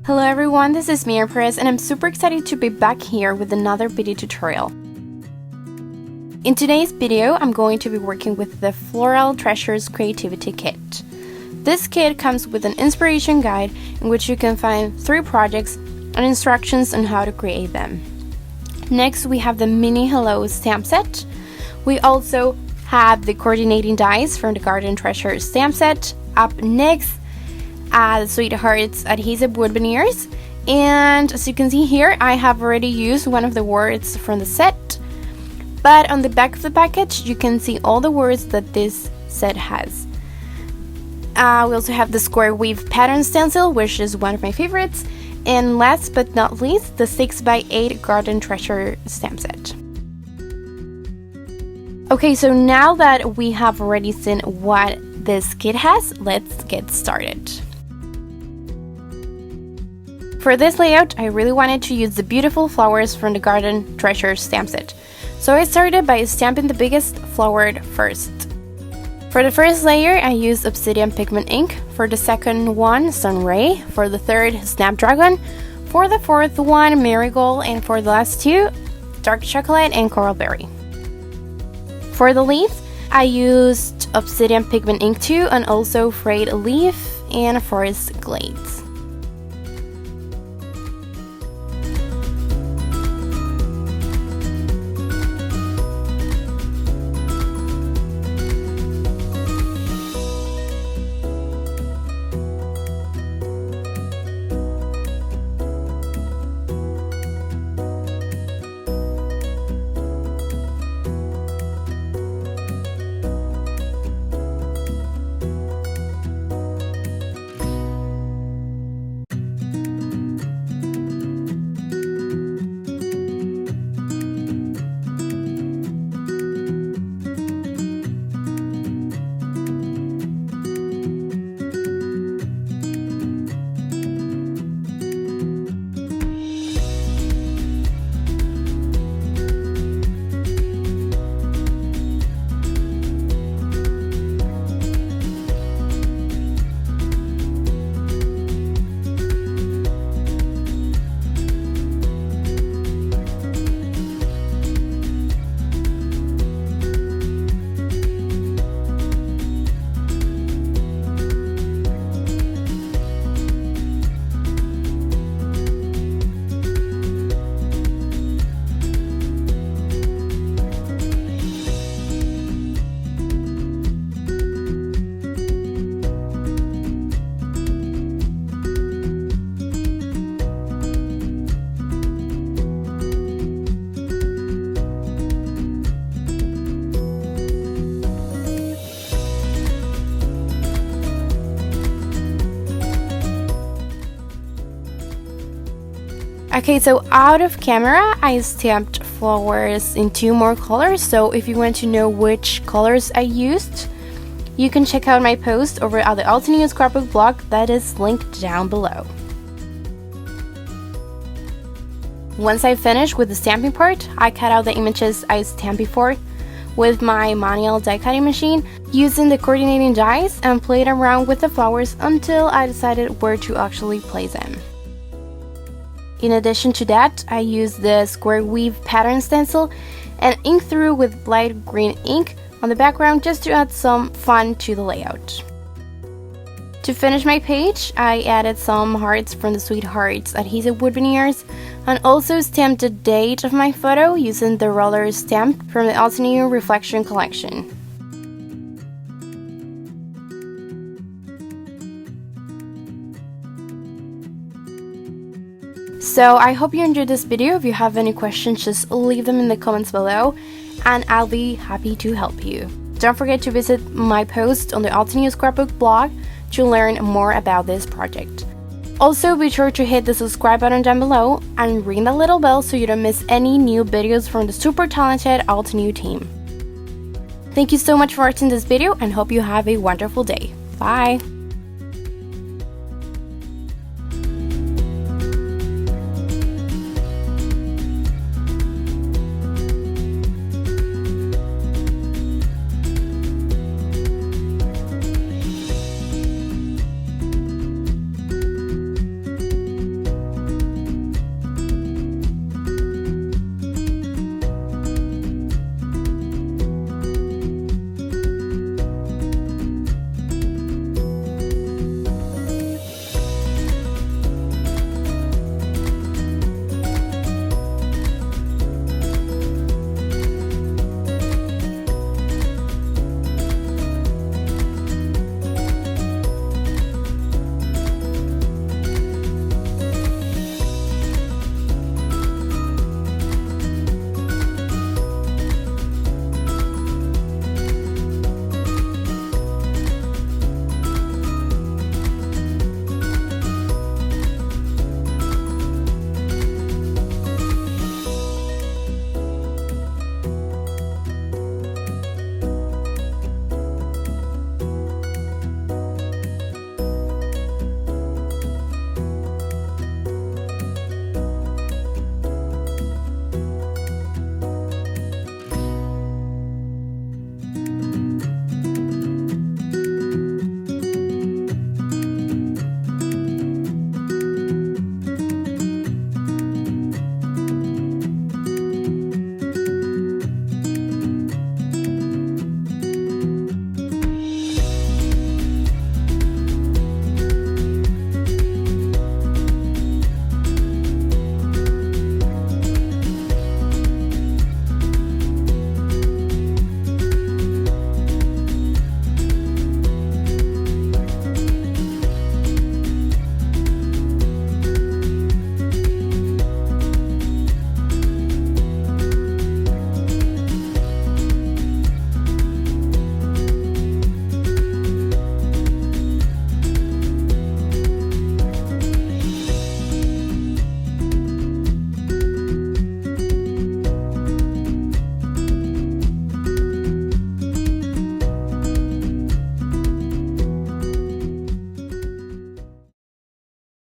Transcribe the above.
Hello everyone, this is Mia Perez and I'm super excited to be back here with another video tutorial. In today's video, I'm going to be working with the Floral Treasures Creativity Kit. This kit comes with an inspiration guide in which you can find 3 projects and instructions on how to create them. Next, we have the Mini Hello stamp set. We also have the coordinating dies from the Garden Treasures stamp set. Up next, the Sweethearts adhesive wood veneers, and as you can see here, I have already used one of the words from the set, but on the back of the package you can see all the words that this set has. We also have the square weave pattern stencil, which is one of my favorites, and last but not least, the 6x8 Garden Treasure stamp set. Okay, so now that we have already seen what this kit has, let's get started. For this layout, I really wanted to use the beautiful flowers from the Garden Treasures stamp set, so I started by stamping the biggest flower first. For the first layer, I used Obsidian Pigment Ink, for the second one, Sunray, for the third, Snapdragon, for the fourth one, Marigold, and for the last 2, Dark Chocolate and Coral Berry. For the leaves, I used Obsidian Pigment Ink 2 and also Frayed Leaf and Forest Glades. Okay, so out of camera, I stamped flowers in 2 more colors, so if you want to know which colors I used, you can check out my post over at the Altenew Scrapbook blog that is linked down below. Once I finished with the stamping part, I cut out the images I stamped before with my manual die cutting machine using the coordinating dies and played around with the flowers until I decided where to actually place them. In addition to that, I used the square weave pattern stencil and ink through with light green ink on the background just to add some fun to the layout. To finish my page, I added some hearts from the Sweethearts adhesive wood veneers and also stamped the date of my photo using the roller stamp from the Altenew Reflection collection. So I hope you enjoyed this video. If you have any questions, just leave them in the comments below and I'll be happy to help you. Don't forget to visit my post on the Altenew Scrapbook blog to learn more about this project. Also, be sure to hit the subscribe button down below and ring the little bell so you don't miss any new videos from the super talented Altenew team. Thank you so much for watching this video and hope you have a wonderful day. Bye!